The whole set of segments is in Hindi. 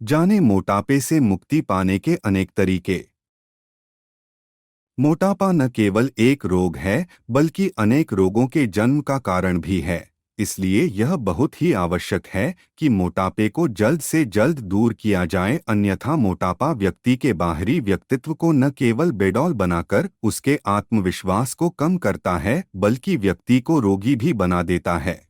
जाने मोटापे से मुक्ति पाने के अनेक तरीके। मोटापा न केवल एक रोग है बल्कि अनेक रोगों के जन्म का कारण भी है। इसलिए यह बहुत ही आवश्यक है कि मोटापे को जल्द से जल्द दूर किया जाए, अन्यथा मोटापा व्यक्ति के बाहरी व्यक्तित्व को न केवल बेडौल बनाकर उसके आत्मविश्वास को कम करता है बल्कि व्यक्ति को रोगी भी बना देता है।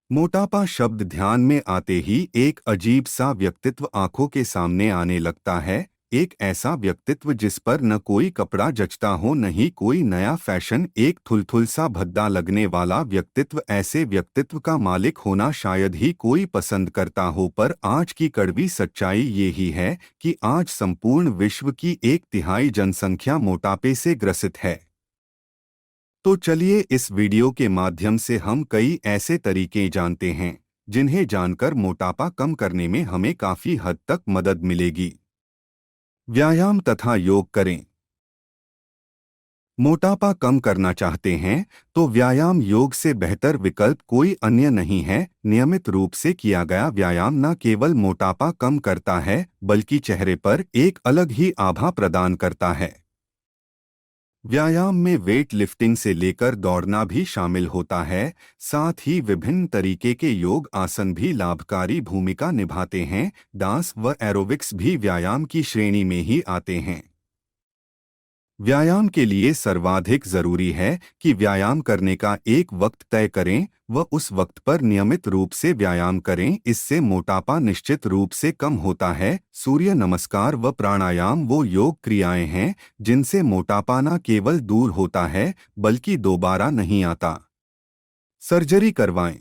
मोटापा शब्द ध्यान में आते ही एक अजीब सा व्यक्तित्व आंखों के सामने आने लगता है। एक ऐसा व्यक्तित्व जिस पर न कोई कपड़ा जचता हो, न ही कोई नया फैशन, एक थुलथुल सा भद्दा लगने वाला व्यक्तित्व। ऐसे व्यक्तित्व का मालिक होना शायद ही कोई पसंद करता हो, पर आज की कड़वी सच्चाई ये ही है कि आज संपूर्ण विश्व की 1/3 जनसंख्या मोटापे से ग्रसित है। तो चलिए इस वीडियो के माध्यम से हम कई ऐसे तरीके जानते हैं जिन्हें जानकर मोटापा कम करने में हमें काफी हद तक मदद मिलेगी। व्यायाम तथा योग करें। मोटापा कम करना चाहते हैं तो व्यायाम योग से बेहतर विकल्प कोई अन्य नहीं है। नियमित रूप से किया गया व्यायाम न केवल मोटापा कम करता है बल्कि चेहरे पर एक अलग ही आभा प्रदान करता है। व्यायाम में वेट लिफ्टिंग से लेकर दौड़ना भी शामिल होता है। साथ ही विभिन्न तरीके के योग आसन भी लाभकारी भूमिका निभाते हैं। डांस व एरोबिक्स भी व्यायाम की श्रेणी में ही आते हैं। व्यायाम के लिए सर्वाधिक जरूरी है कि व्यायाम करने का एक वक्त तय करें व उस वक्त पर नियमित रूप से व्यायाम करें। इससे मोटापा निश्चित रूप से कम होता है। सूर्य नमस्कार व प्राणायाम वो योग क्रियाएं हैं जिनसे मोटापा न केवल दूर होता है बल्कि दोबारा नहीं आता। सर्जरी करवाएं।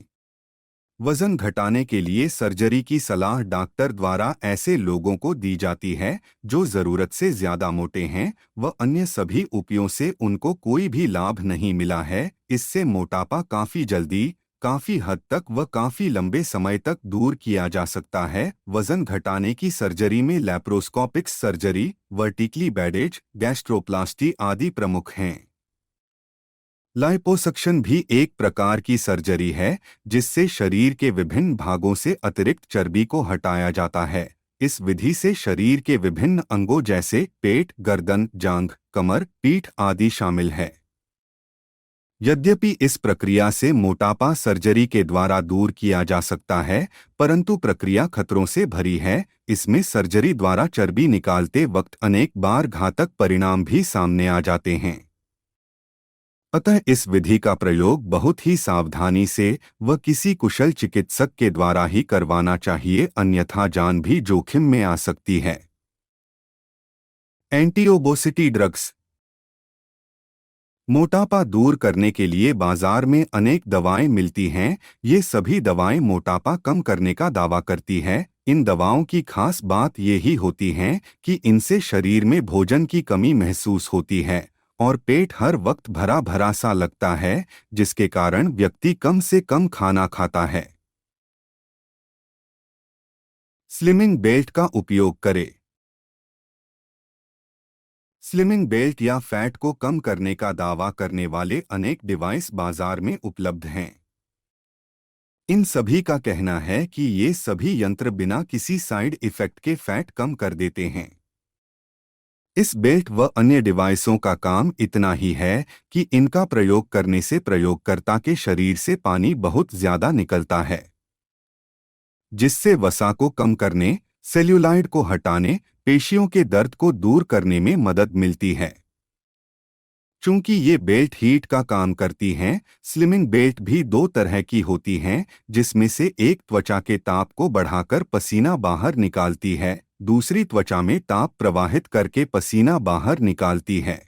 वजन घटाने के लिए सर्जरी की सलाह डॉक्टर द्वारा ऐसे लोगों को दी जाती है जो जरूरत से ज्यादा मोटे हैं व अन्य सभी उपायों से उनको कोई भी लाभ नहीं मिला है। इससे मोटापा काफी जल्दी, काफी हद तक व काफी लंबे समय तक दूर किया जा सकता है। वजन घटाने की सर्जरी में लैप्रोस्कोपिक सर्जरी, वर्टिकली बेडेज, गैस्ट्रोप्लास्टी आदि प्रमुख हैं। लाइपोसक्शन भी एक प्रकार की सर्जरी है जिससे शरीर के विभिन्न भागों से अतिरिक्त चर्बी को हटाया जाता है। इस विधि से शरीर के विभिन्न अंगों जैसे पेट, गर्दन, जांघ, कमर, पीठ आदि शामिल है। यद्यपि इस प्रक्रिया से मोटापा सर्जरी के द्वारा दूर किया जा सकता है, परंतु प्रक्रिया खतरों से भरी है। इसमें सर्जरी द्वारा चर्बी निकालते वक्त अनेक बार घातक परिणाम भी सामने आ जाते हैं। अतः इस विधि का प्रयोग बहुत ही सावधानी से व किसी कुशल चिकित्सक के द्वारा ही करवाना चाहिए, अन्यथा जान भी जोखिम में आ सकती है। Anti obesity drugs. मोटापा दूर करने के लिए बाजार में अनेक दवाएं मिलती हैं। ये सभी दवाएं मोटापा कम करने का दावा करती हैं। इन दवाओं की खास बात ये ही होती है कि इनसे शरीर में भोजन की कमी महसूस होती है और पेट हर वक्त भरा भरा सा लगता है, जिसके कारण व्यक्ति कम से कम खाना खाता है। स्लिमिंग बेल्ट का उपयोग करें। स्लिमिंग बेल्ट या फैट को कम करने का दावा करने वाले अनेक डिवाइस बाजार में उपलब्ध हैं। इन सभी का कहना है कि ये सभी यंत्र बिना किसी साइड इफेक्ट के फैट कम कर देते हैं। इस बेल्ट व अन्य डिवाइसों का काम इतना ही है कि इनका प्रयोग करने से प्रयोगकर्ता के शरीर से पानी बहुत ज्यादा निकलता है, जिससे वसा को कम करने, सेल्यूलाइड को हटाने, पेशियों के दर्द को दूर करने में मदद मिलती है। चूंकि ये बेल्ट हीट का काम करती हैं, स्लिमिंग बेल्ट भी दो तरह की होती हैं, जिसमें से एक त्वचा के ताप को बढ़ाकर पसीना बाहर निकालती है, दूसरी त्वचा में ताप प्रवाहित करके पसीना बाहर निकालती है।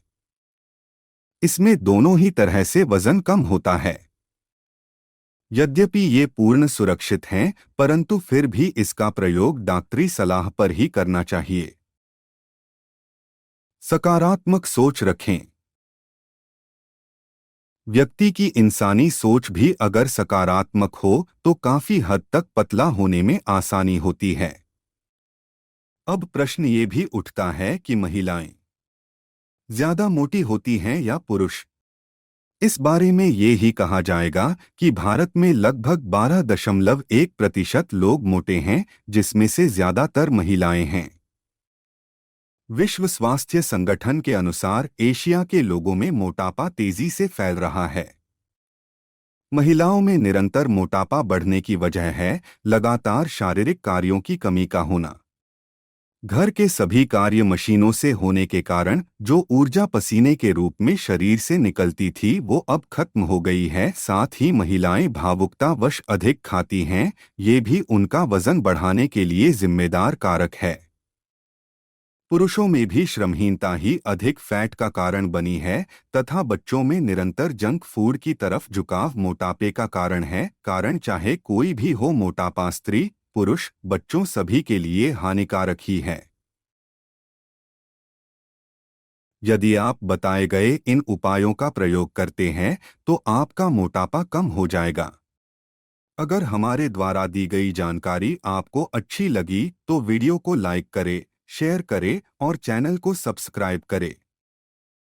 इसमें दोनों ही तरह से वजन कम होता है। यद्यपि ये पूर्ण सुरक्षित हैं, परंतु फिर भी इसका प्रयोग डॉक्टरी सलाह पर ही करना चाहिए। सकारात्मक सोच रखें। व्यक्ति की इंसानी सोच भी अगर सकारात्मक हो तो काफी हद तक पतला होने में आसानी होती है। अब प्रश्न ये भी उठता है कि महिलाएं ज्यादा मोटी होती हैं या पुरुष? इस बारे में ये ही कहा जाएगा कि भारत में लगभग 12.1% लोग मोटे हैं, जिसमें से ज्यादातर महिलाएं हैं। विश्व स्वास्थ्य संगठन के अनुसार एशिया के लोगों में मोटापा तेजी से फैल रहा है। महिलाओं में निरंतर मोटापा बढ़ने की वजह है लगातार शारीरिक कार्यों की कमी का होना। घर के सभी कार्य मशीनों से होने के कारण जो ऊर्जा पसीने के रूप में शरीर से निकलती थी वो अब खत्म हो गई है। साथ ही महिलाएं भावुकतावश अधिक खाती हैं, ये भी उनका वजन बढ़ाने के लिए जिम्मेदार कारक है। पुरुषों में भी श्रमहीनता ही अधिक फैट का कारण बनी है तथा बच्चों में निरंतर जंक फूड की तरफ झुकाव मोटापे का कारण है। कारण चाहे कोई भी हो, मोटापा स्त्री पुरुष बच्चों सभी के लिए हानिकारक ही है। यदि आप बताए गए इन उपायों का प्रयोग करते हैं तो आपका मोटापा कम हो जाएगा। अगर हमारे द्वारा दी गई जानकारी आपको अच्छी लगी तो वीडियो को लाइक करें, शेयर करें और चैनल को सब्सक्राइब करें।